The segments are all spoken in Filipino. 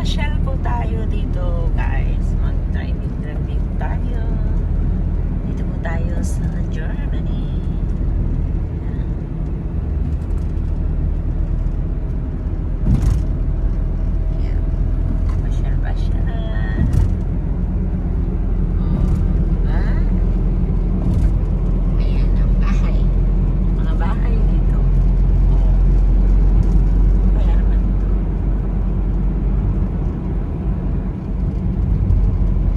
Mamasyal po tayo dito, guys. Mag-driving tayo. Dito po tayo sa Germany. Yan. Masyal-masyal. Oh, diba? Ayan ang bahay. Mga bahay dito. Oh. Kaya naman ito.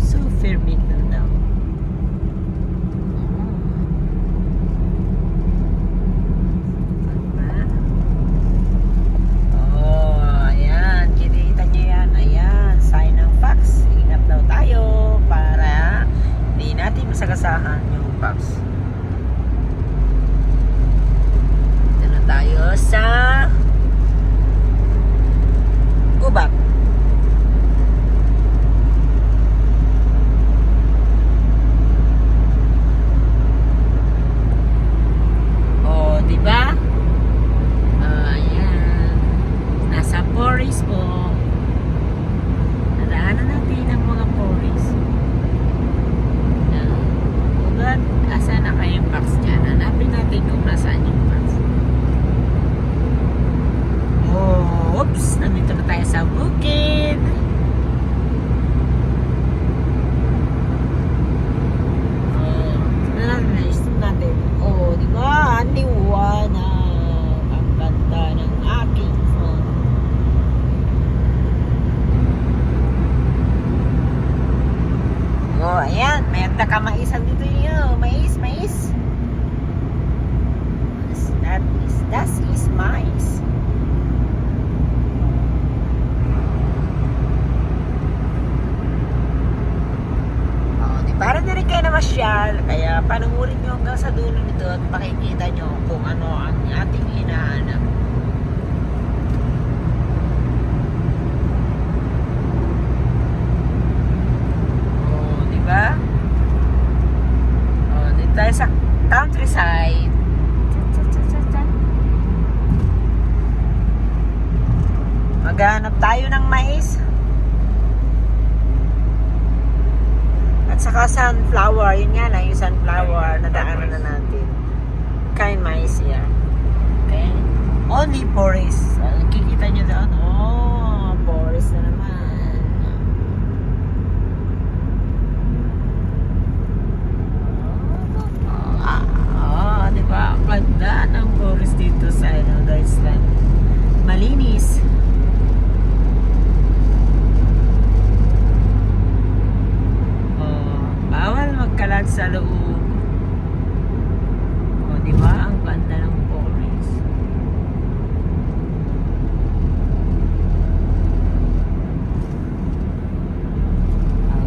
Super big na daw. Oh, ayan. Kinita niyo yan. Ayan. Sign ng fax. Ingat daw tayo para hindi natin masagasahan yung fax. Dito na tayo sa Gubat. Oh, di ba? Ayan. Nasa Poris po. Nadaanan natin ang mga Poris. Gubat, asa na kayong box dyan? Hanapin natin kung nasaan yung box. Oh, oops! Nandito na tayo sa bukid. Oh, nice natin. Oh, di ba? Ang liwanag. Ang ganda ng aking phone. Oh, ayan. May anta ka maisan dito yun. Mais. That is mais. Para na rin kayo na masyal, kaya panunurin nyo hanggang sa dulo nito at makikita nyo kung ano ang ating hinahanap. Oh, di ba? Oh, dito tayo sa countryside. Maghanap tayo ng mais. At saka sunflower, yun nga lang yung sunflower na daanan na natin. Kind mais yan. Okay? Only Poris. Kikita nyo doon. Oh, Poris na naman. Oh, di ba? Ang ganda ng Poris dito sa Deutschland. Malinis. Magkalat sa loob. O, di ba? Ang ganda ng Poris.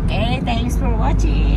Okay, thanks for watching.